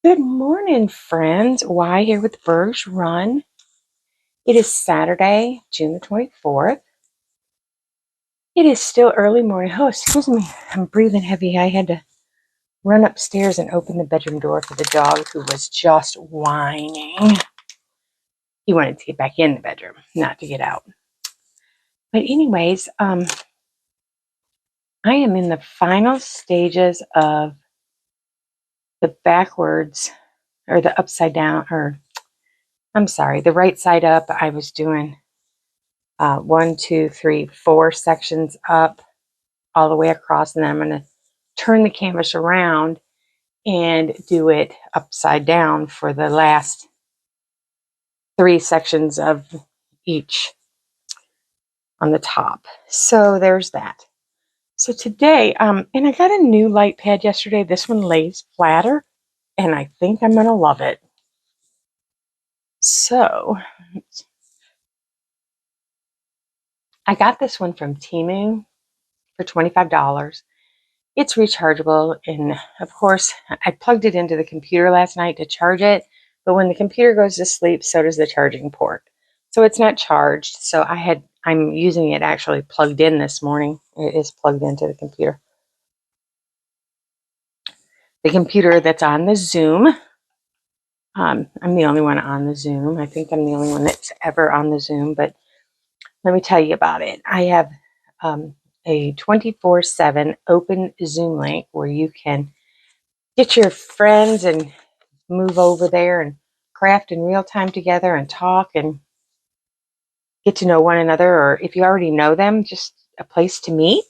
Good morning, friends. Y here with the Burgs Run. It is Saturday, June the 24th. It is still early morning. Oh, excuse me. I'm breathing heavy. I had to run upstairs and open the bedroom door for the dog who was just whining. He wanted to get back in the bedroom, not to get out. But anyways, I am in the final stages of the backwards or the upside down, or I'm sorry, the right side up. I was doing 1, 2, 3, 4 sections up all the way across, and then I'm going to turn the canvas around and do it upside down for the last 3 sections of each on the top. So there's that. So today, and I got a new light pad yesterday. This one lays flatter, and I think I'm going to love it. So I got this one from Temu for $25. It's rechargeable, and of course, I plugged it into the computer last night to charge it, but when the computer goes to sleep, so does the charging port. So it's not charged. So I'm using it actually plugged in this morning. It is plugged into the computer. The computer that's on the Zoom. I'm the only one on the Zoom. I think I'm the only one that's ever on the Zoom, but let me tell you about it. I have a 24/7 open Zoom link where you can get your friends and move over there and craft in real time together and talk and get to know one another, or if you already know them, just a place to meet.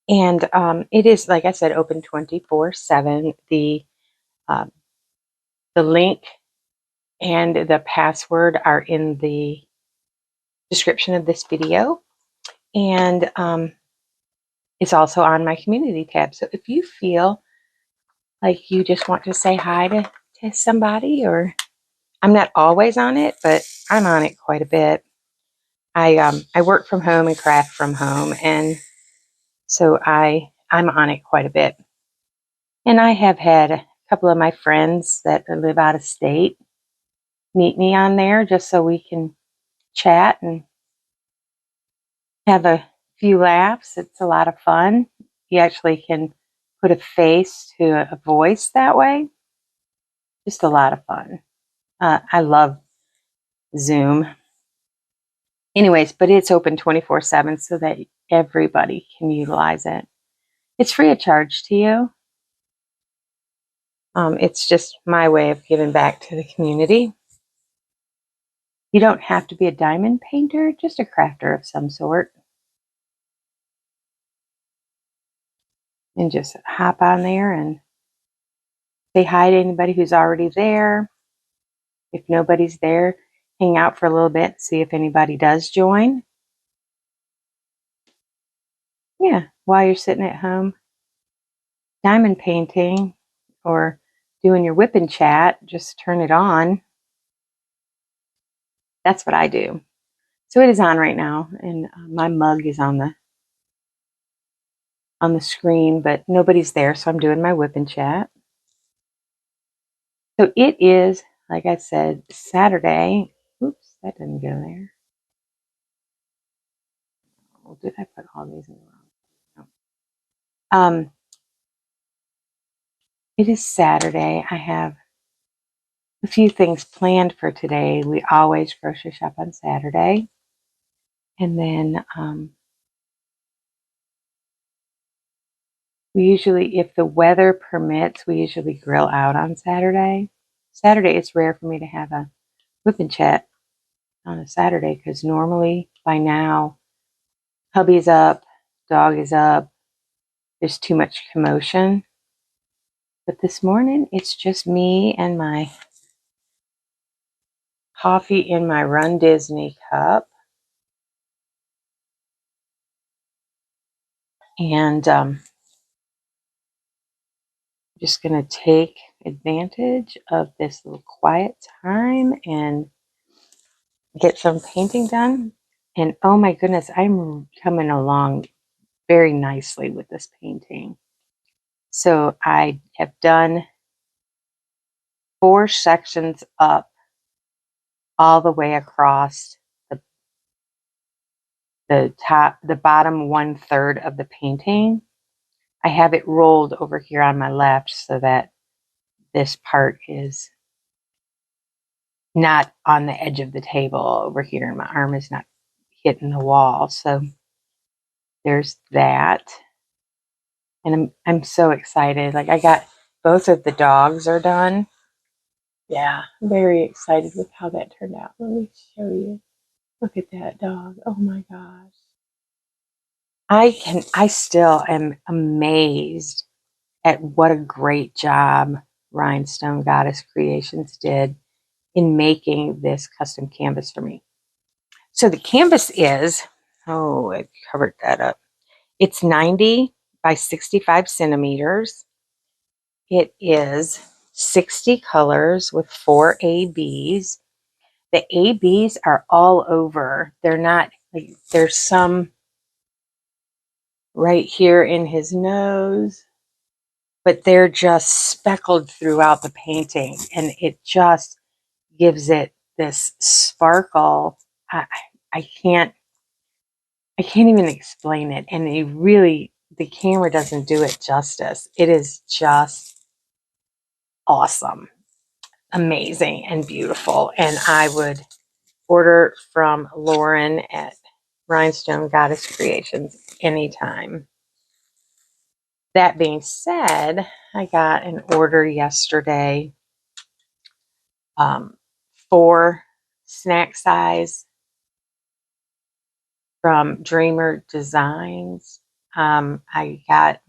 And it is, like I said, open 24/7. The link and the password are in the description of this video, and it's also on my community tab. So if you feel like you just want to say hi to somebody, or I'm not always on it, but I'm on it quite a bit. I work from home and craft from home, and so I'm on it quite a bit. And I have had a couple of my friends that live out of state meet me on there just so we can chat and have a few laughs. It's a lot of fun. You actually can put a face to a voice that way. Just a lot of fun. I love Zoom. Anyways, but it's open 24/7 so that everybody can utilize it. It's free of charge to you. It's just my way of giving back to the community. You don't have to be a diamond painter, just a crafter of some sort. And just hop on there and say hi to anybody who's already there. If nobody's there, hang out for a little bit, see if anybody does join. Yeah, while you're sitting at home diamond painting or doing your whip and chat, just turn it on. That's what I do. So it is on right now, and my mug is on the screen, but nobody's there, so I'm doing my whip and chat. So it is, like I said, Saturday. Oops, that didn't go there. Oh, did I put all these in the wrong? No. It is Saturday. I have a few things planned for today. We always grocery shop on Saturday. And then we usually, if the weather permits, we usually grill out on Saturday. Saturday, it's rare for me to have a whip and chat on a Saturday because normally by now, hubby's up, dog is up, there's too much commotion. But this morning, it's just me and my coffee in my Run Disney cup. And just going to take advantage of this little quiet time and get some painting done. And oh my goodness, I'm coming along very nicely with this painting. So I have done 4 sections up all the way across the bottom 1/3 of the painting. I have it rolled over here on my left so that this part is not on the edge of the table over here, and my arm is not hitting the wall. So there's that. And I'm so excited. Like, I got both of the dogs are done. Yeah, I'm very excited with how that turned out. Let me show you. Look at that dog. Oh my gosh. I still am amazed at what a great job Rhinestone Goddess Creations did in making this custom canvas for me. So the canvas is, oh, I covered that up. It's 90 by 65 centimeters. It is 60 colors with 4 ABs. The ABs are all over. They're not, like, there's some right here in his nose, but they're just speckled throughout the painting, and it just gives it this sparkle. I can't even explain it, and the camera doesn't do it justice. It is just awesome, amazing, and beautiful. And I would order from Lauren at Rhinestone Goddess Creations anytime. That being said, I got an order yesterday for snack size from Dreamer Designs. I got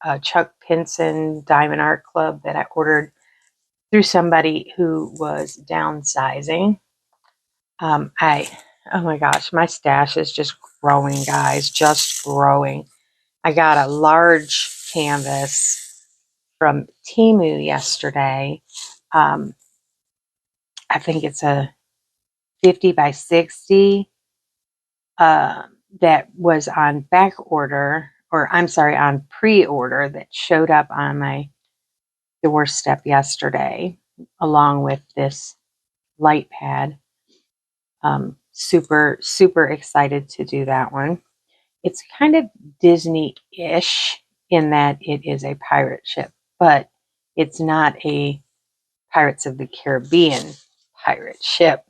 a Chuck Pinson Diamond Art Club that I ordered through somebody who was downsizing. Oh my gosh, my stash is just growing, guys, just growing. I got a large canvas from Temu yesterday. I think it's a 50 by 60 that was on back order, or I'm sorry, on pre-order, that showed up on my doorstep yesterday, along with this light pad. Super, super excited to do that one. It's kind of Disney-ish in that it is a pirate ship, but it's not a Pirates of the Caribbean pirate ship.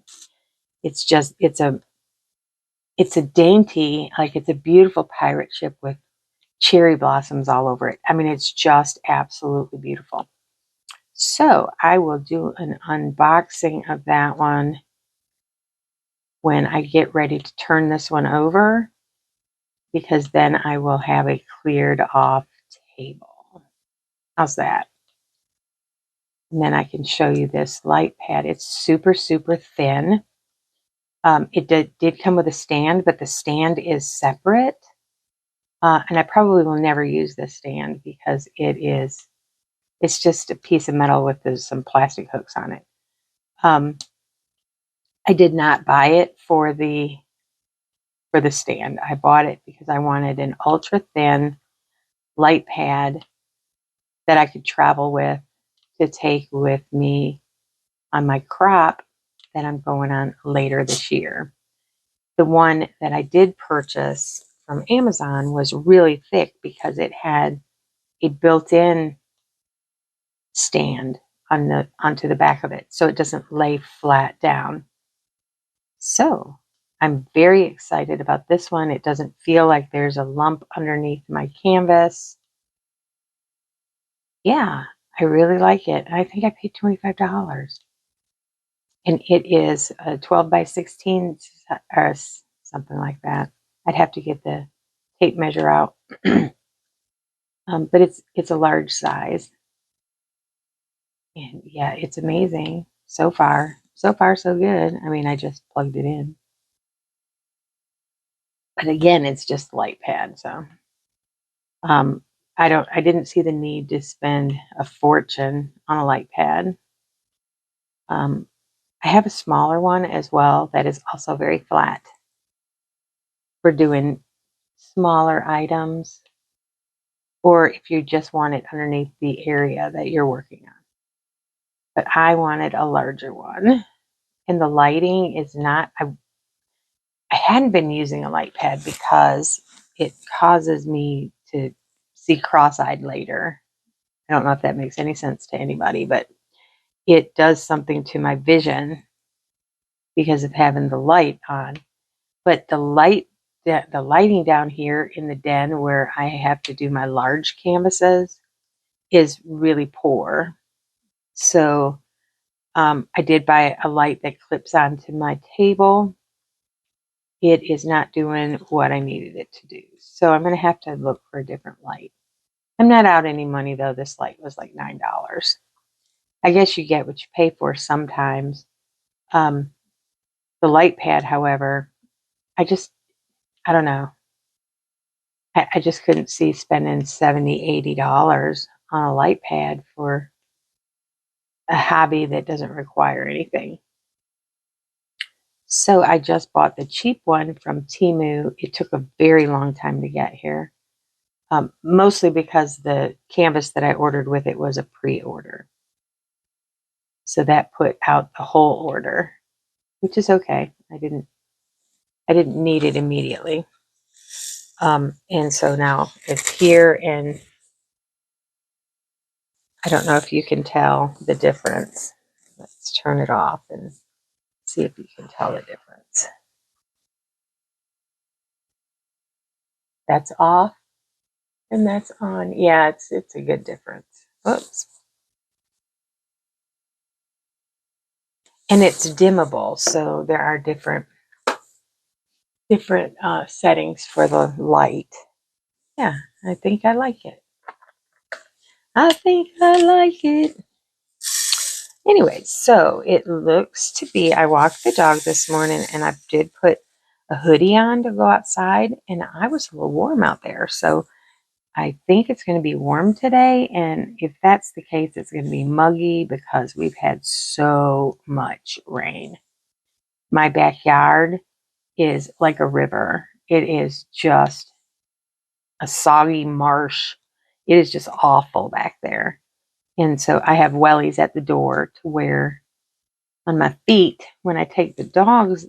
It's just, it's a dainty, like, it's a beautiful pirate ship with cherry blossoms all over it. I mean, it's just absolutely beautiful. So I will do an unboxing of that one when I get ready to turn this one over, because then I will have a cleared off table. How's that? And then I can show you this light pad. It's super, super thin. It did come with a stand, but the stand is separate. And I probably will never use this stand because it's just a piece of metal with some plastic hooks on it. I did not buy it for the stand. I bought it because I wanted an ultra thin light pad that I could travel with to take with me on my crop that I'm going on later this year. The one that I did purchase from Amazon was really thick because it had a built-in stand onto the back of it, so it doesn't lay flat down. So I'm very excited about this one. It doesn't feel like there's a lump underneath my canvas. Yeah, I really like it. I think I paid $25. And it is a 12 by 16 or something like that. I'd have to get the tape measure out. But it's a large size. And yeah, it's amazing so far. So far, so good. I mean, I just plugged it in. But again, it's just light pad, so I didn't see the need to spend a fortune on a light pad. I have a smaller one as well that is also very flat for doing smaller items, or if you just want it underneath the area that you're working on. but I wanted a larger one. And the lighting is not, I hadn't been using a light pad because it causes me to see cross-eyed later. I don't know if that makes any sense to anybody, but it does something to my vision because of having the light on. But the lighting down here in the den where I have to do my large canvases is really poor. So I did buy a light that clips onto my table. It is not doing what I needed it to do. So I'm going to have to look for a different light. I'm not out any money though. This light was like $9. I guess you get what you pay for sometimes. The light pad, however, I don't know. I just couldn't see spending $70, $80 on a light pad for a hobby that doesn't require anything. So I just bought the cheap one from Temu. It took a very long time to get here. Mostly because the canvas that I ordered with it was a pre-order. So that put out the whole order, which is okay. I didn't need it immediately. And so now it's here, and I don't know if you can tell the difference. Let's turn it off and see if you can tell the difference. That's off and that's on. Yeah, it's a good difference. Oops. And it's dimmable, so there are different settings for the light. Yeah, I think I like it. I think I like it. Anyway, so it looks to be, I walked the dog this morning and I did put a hoodie on to go outside, and I was a little warm out there. So I think it's going to be warm today. And if that's the case, it's going to be muggy because we've had so much rain. My backyard is like a river. It is just a soggy marsh. It is just awful back there. And so I have wellies at the door to wear on my feet when I take the dogs,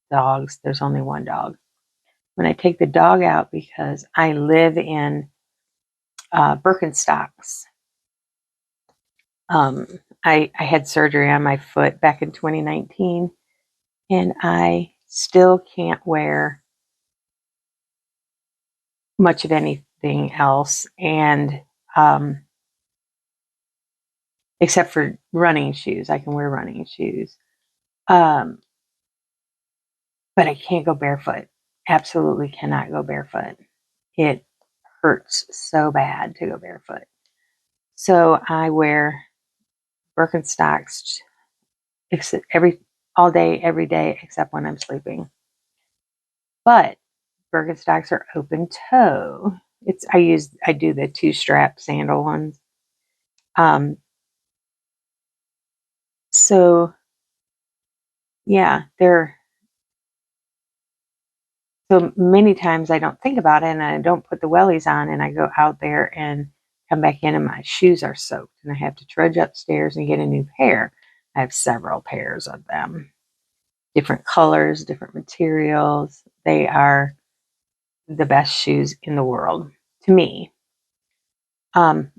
there's only one dog. When I take the dog out, because I live in Birkenstocks. I had surgery on my foot back in 2019, and I still can't wear much of anything else, and except for running shoes. I can wear running shoes. But I can't go barefoot. Absolutely cannot go barefoot. It hurts so bad to go barefoot. So I wear Birkenstocks all day, every day, except when I'm sleeping. But Birkenstocks are open toe. I do the 2-strap sandal ones. So yeah, so many times I don't think about it and I don't put the wellies on, and I go out there and come back in and my shoes are soaked and I have to trudge upstairs and get a new pair. I have several pairs of them. Different colors, different materials. They are the best shoes in the world to me. And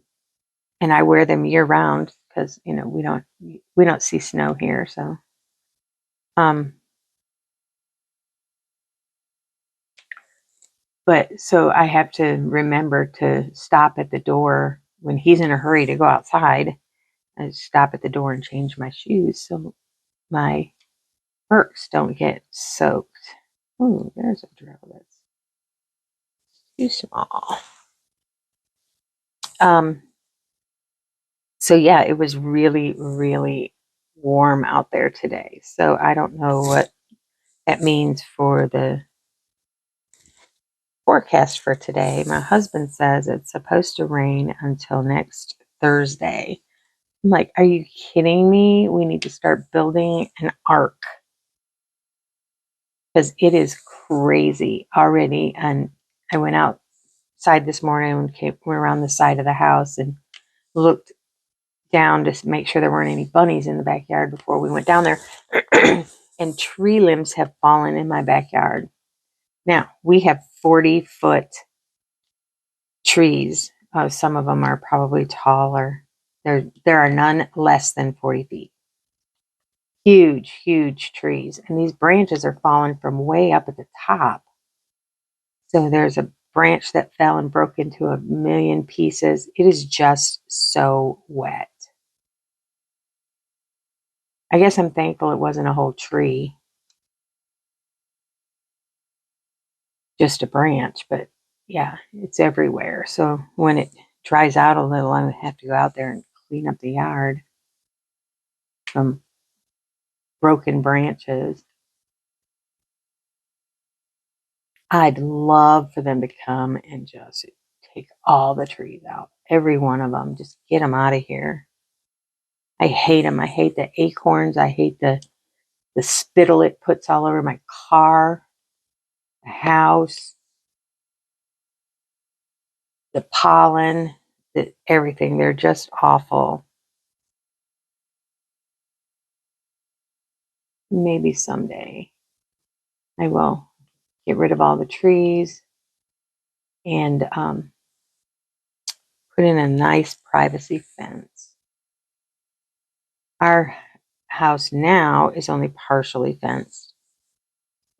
I wear them year round because we don't see snow here, so but so I have to remember to stop at the door when he's in a hurry to go outside. I stop at the door and change my shoes so my Birks don't get soaked. Oh, there's a drill that's too small. So yeah, it was really, really warm out there today. So I don't know what that means for the forecast for today. My husband says it's supposed to rain until next Thursday. I'm like, are you kidding me? We need to start building an ark because it is crazy already. And I went outside this morning and went around the side of the house and looked down to make sure there weren't any bunnies in the backyard before we went down there. And tree limbs have fallen in my backyard. Now, we have 40-foot trees. Some of them are probably taller. There are none less than 40 feet. Huge, huge trees. And these branches are falling from way up at the top. So there's a branch that fell and broke into a million pieces. It is just so wet. I guess I'm thankful it wasn't a whole tree, just a branch, but yeah, it's everywhere. So when it dries out a little, I have to go out there and clean up the yard from broken branches. I'd love for them to come and just take all the trees out, every one of them, just get them out of here. I hate them. I hate the acorns. I hate the spittle it puts all over my car, the house, the pollen, everything. They're just awful. Maybe someday I will get rid of all the trees and put in a nice privacy fence. Our house now is only partially fenced.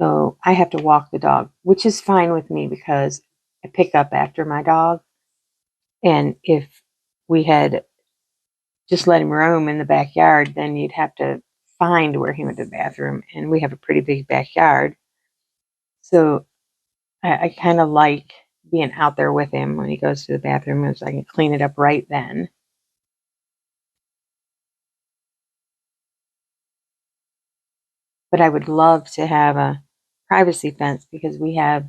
So I have to walk the dog, which is fine with me because I pick up after my dog. And if we had just let him roam in the backyard, then you'd have to find where he went to the bathroom. And we have a pretty big backyard. So I kind of like being out there with him when he goes to the bathroom so I can clean it up right then. But I would love to have a privacy fence because we have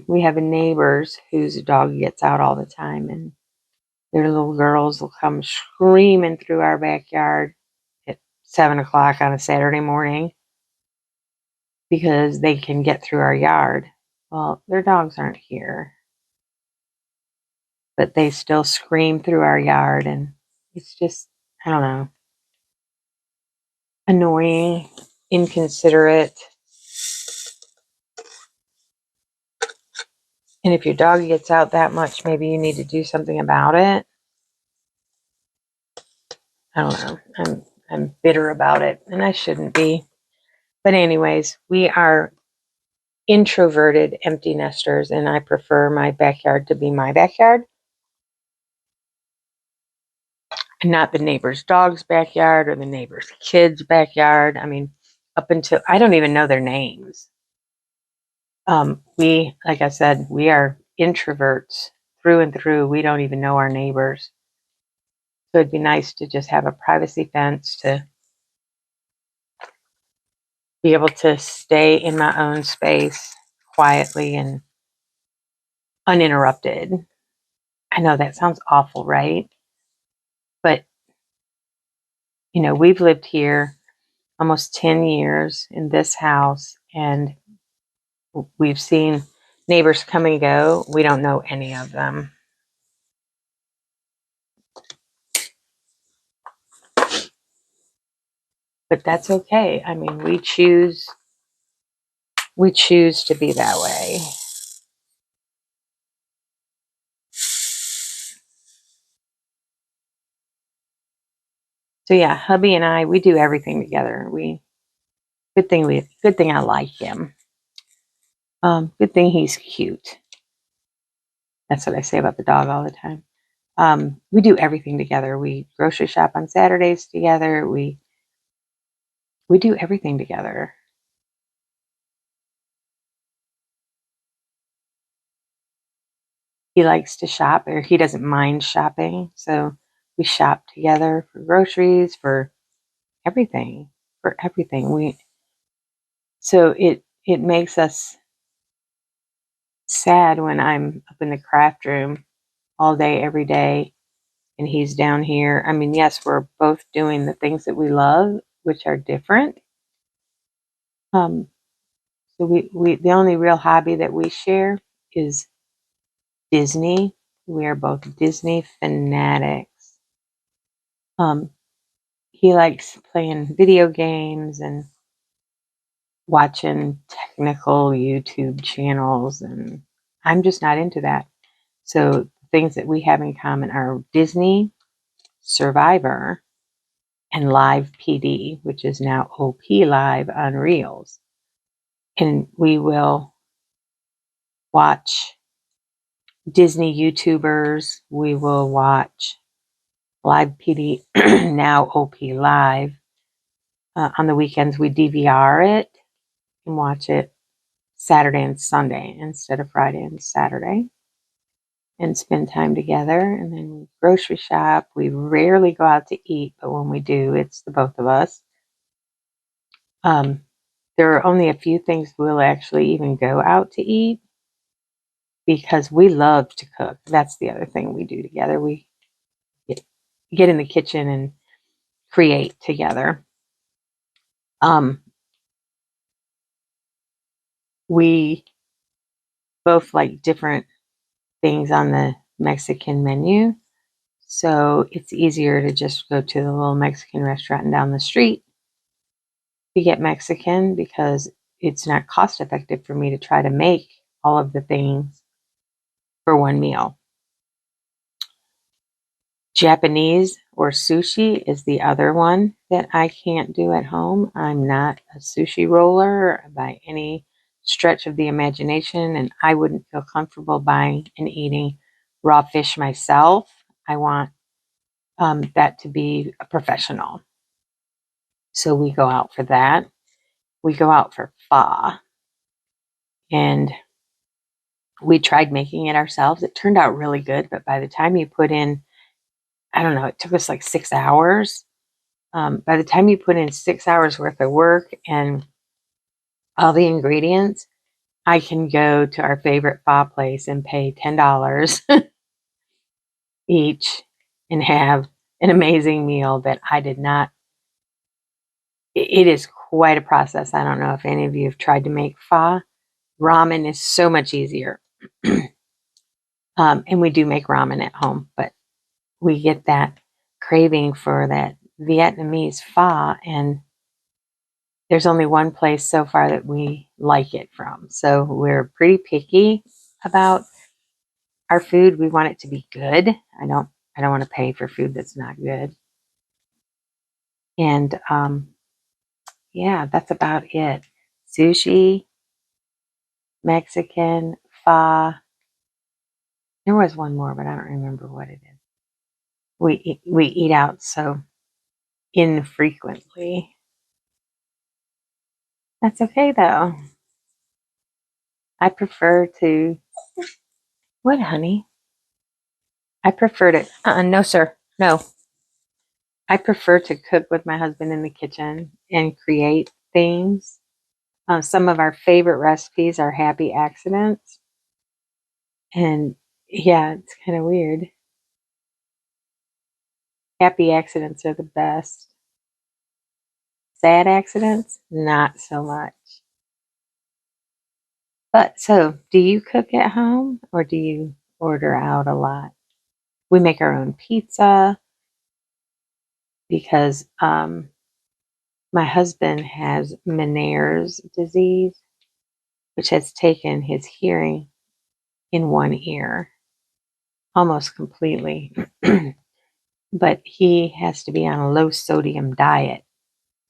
we have neighbors whose dog gets out all the time, and their little girls will come screaming through our backyard at 7 o'clock on a Saturday morning because they can get through our yard. Well, their dogs aren't here, but they still scream through our yard, and it's just, I don't know, annoying, inconsiderate. And if your dog gets out that much, maybe you need to do something about it. I don't know. I'm bitter about it, and I shouldn't be. But anyways, we are introverted empty nesters, and I prefer my backyard to be my backyard, and not the neighbor's dog's backyard or the neighbor's kid's backyard. I mean, up until I don't even know their names. Like I said, we are introverts through and through. We don't even know our neighbors. So it'd be nice to just have a privacy fence to be able to stay in my own space quietly and uninterrupted. I know that sounds awful, right? But, you know, we've lived here almost 10 years in this house, and we've seen neighbors come and go. We don't know any of them. But that's okay. I mean, we choose to be that way. So yeah, hubby and I, we do everything together. Good thing I like him. Good thing he's cute. That's what I say about the dog all the time. We do everything together. We grocery shop on Saturdays together. We do everything together. He likes to shop, or he doesn't mind shopping. So we shop together for groceries, for everything, So it makes us sad when I'm up in the craft room all day, every day, and he's down here. I mean, yes, we're both doing the things that we love, which are different. So we the only real hobby that we share is Disney. We are both Disney fanatics. He likes playing video games and watching technical YouTube channels, and I'm just not into that. So things that we have in common are Disney, Survivor, and Live PD, which is now OP Live on Reels. And we will watch Disney YouTubers. We will watch Live PD, now OP Live. On the weekends, we DVR it and watch it Saturday and Sunday instead of Friday and Saturday, and spend time together. And then we grocery shop. We rarely go out to eat, but when we do, it's the both of us. There are only a few things we'll actually even go out to eat because we love to cook. That's the other thing we do together. We get in the kitchen and create together. We both like different things on the Mexican menu. So it's easier to just go to the little Mexican restaurant down the street to get Mexican because it's not cost effective for me to try to make all of the things for one meal. Japanese or sushi is the other one that I can't do at home. I'm not a sushi roller by any stretch of the imagination, and I wouldn't feel comfortable buying and eating raw fish myself. I want that to be a professional. So we go out for that. We go out for pho, and we tried making it ourselves. It turned out really good, but by the time you put in, I don't know, it took us like 6 hours. By the time you put in 6 hours worth of work and all the ingredients, I can go to our favorite pho place and pay $10 each and have an amazing meal that I did not. It is quite a process. I don't know if any of you have tried to make pho. Ramen is so much easier. And we do make ramen at home, but we get that craving for that Vietnamese pho, and there's only one place so far that we like it from. So we're pretty picky about our food. We want it to be good. I don't want to pay for food that's not good. And yeah, that's about it. Sushi, Mexican, pho. There was one more, but I don't remember what it is. We eat out so infrequently. That's okay though. I prefer to. What, honey? I prefer to. No, sir. No. I prefer to cook with my husband in the kitchen and create things. Some of our favorite recipes are happy accidents. And yeah, it's kind of weird. Happy accidents are the best. Sad accidents, not so much. But so, do you cook at home or do you order out a lot? We make our own pizza because my husband has Meniere's disease, which has taken his hearing in one ear almost completely. But he has to be on a low sodium diet.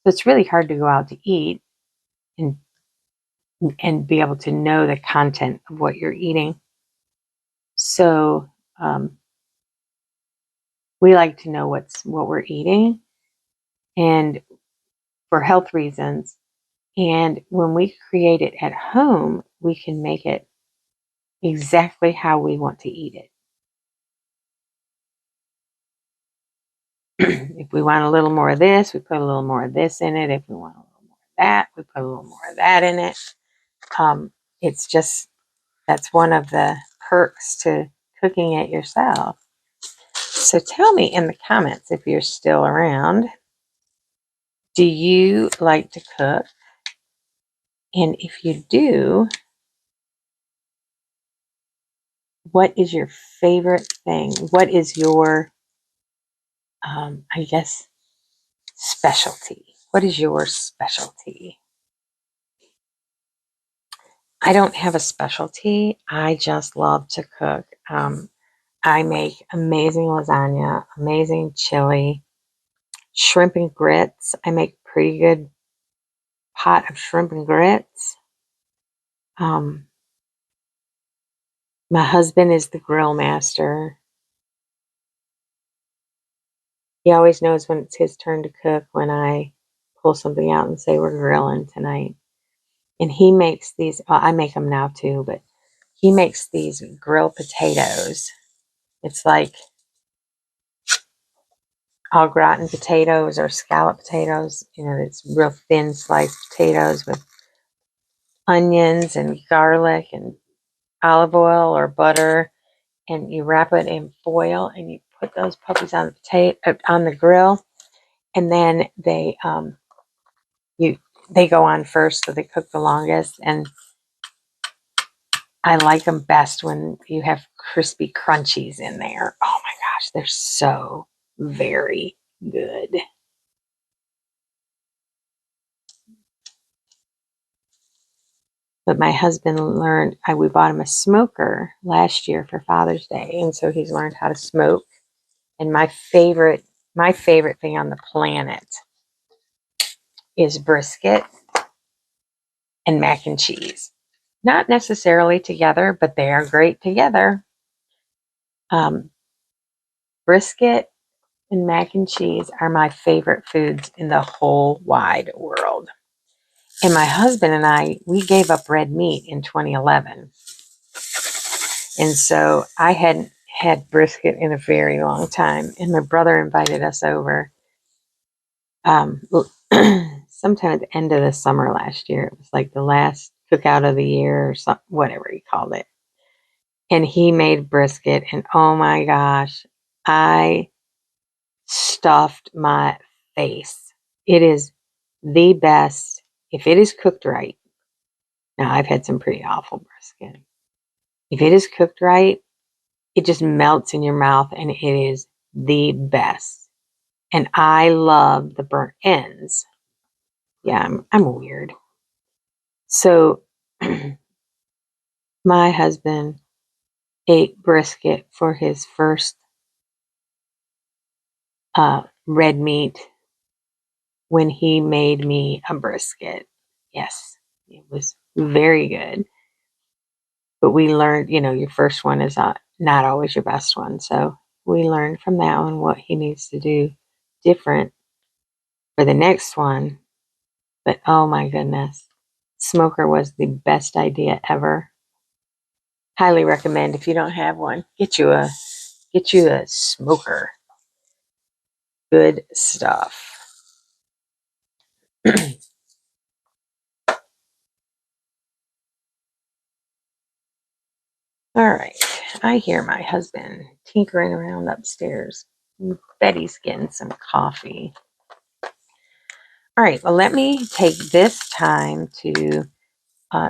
So it's really hard to go out to eat and be able to know the content of what you're eating. So we like to know what we're eating, and for health reasons. And when we create it at home, we can make it exactly how we want to eat it. If we want a little more of this, we put a little more of this in it. If we want a little more of that, we put a little more of that in it. It's just, that's one of the perks to cooking it yourself. So tell me in the comments if you're still around. Do you like to cook? And if you do, what is your favorite thing? What is your I guess, specialty. What is your specialty? I don't have a specialty. I just love to cook. I make amazing lasagna, amazing chili, shrimp and grits. I make pretty good pot of shrimp and grits. My husband is the grill master. He always knows when it's his turn to cook when I pull something out and say we're grilling tonight. And he makes these, well, I make them now too, but he makes these grilled potatoes. It's like au gratin potatoes or scallop potatoes. You know, it's real thin sliced potatoes with onions and garlic and olive oil or butter. And you wrap it in foil and you put those puppies on the on the grill. And then they go on first, so they cook the longest. And I like them best when you have crispy crunchies in there. Oh my gosh, they're so very good. But my husband learned, we bought him a smoker last year for Father's Day, and so he's learned how to smoke. And my favorite thing on the planet is brisket and mac and cheese. Not necessarily together, but they are great together. Brisket and mac and cheese are my favorite foods in the whole wide world. And my husband and I, we gave up red meat in 2011. And so I hadn't had brisket in a very long time. And my brother invited us over sometime at the end of the summer last year. It was like the last cookout of the year or something, whatever he called it. And he made brisket. And oh my gosh, I stuffed my face. It is the best if it is cooked right. Now, I've had some pretty awful brisket. If it is cooked right, it just melts in your mouth and it is the best. And I love the burnt ends. Yeah, I'm weird. So my husband ate brisket for his first red meat when he made me a brisket. Yes, it was very good. But we learned, your first one is not always your best one. So we learned from that one what he needs to do different for the next one. But oh my goodness, smoker was the best idea ever. Highly recommend if you don't have one, get you a smoker. Good stuff. All right, I hear my husband tinkering around upstairs. Betty's getting some coffee. All right, well, let me take this time to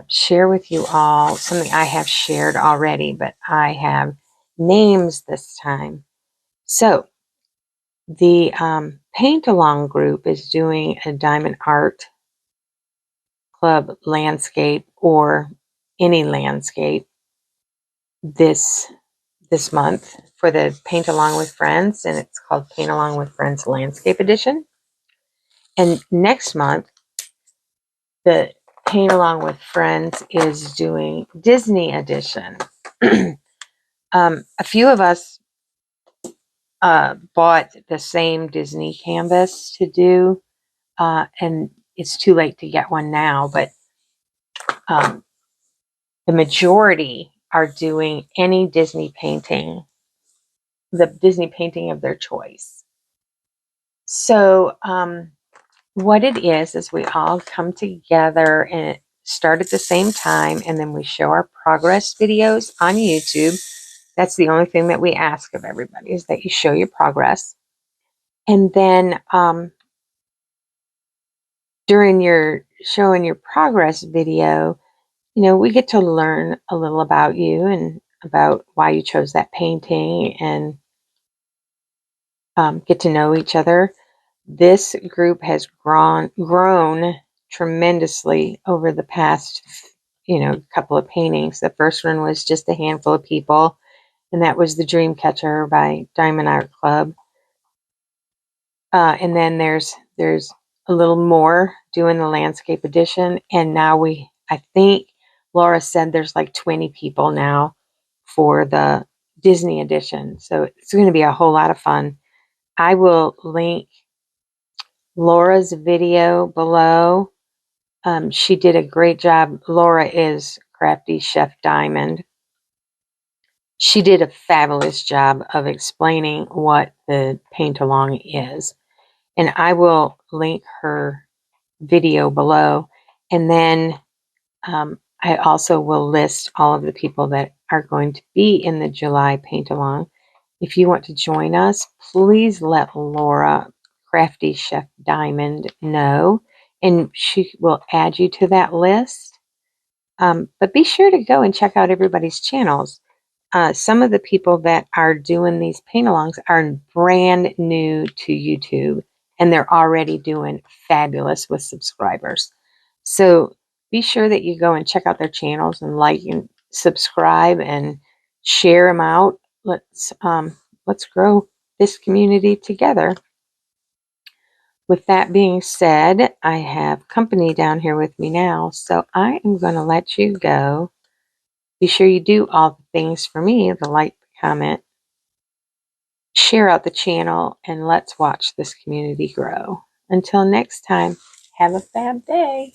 share with you all something I have shared already, but I have names this time. So, the Paintalong group is doing a Diamondart Club landscape or any landscape this month for the Paint Along with Friends, and it's called Paint Along with Friends Landscape Edition. And next month, the Paint Along with Friends is doing Disney Edition. A few of us bought the same Disney canvas to do, and it's too late to get one now, but the majority are doing any Disney painting, the Disney painting of their choice. So what it is we all come together and start at the same time, and then we show our progress videos on YouTube. That's the only thing that we ask of everybody, is that you show your progress. And then during your showing your progress video, we get to learn a little about you and about why you chose that painting and get to know each other. This group has grown tremendously over the past, couple of paintings. The first one was just a handful of people, and that was the Dreamcatcher by Diamond Art Club. And then there's a little more doing the landscape edition, and now I think Laura said there's like 20 people now for the Disney edition. So it's going to be a whole lot of fun. I will link Laura's video below. She did a great job. Laura is Crafty Chef Diamond. She did a fabulous job of explaining what the paint-along is. And I will link her video below. And then I also will list all of the people that are going to be in the July Paintalong. If you want to join us, please let Laura, Crafty Chef Diamond, know, and she will add you to that list. But be sure to go and check out everybody's channels. Some of the people that are doing these paint-alongs are brand new to YouTube, and they're already doing fabulous with subscribers. So be sure that you go and check out their channels and like and subscribe and share them out. Let's grow this community together. With that being said, I have company down here with me now, so I am going to let you go. Be sure you do all the things for me, the like, comment, share out the channel, and let's watch this community grow. Until next time, have a fab day.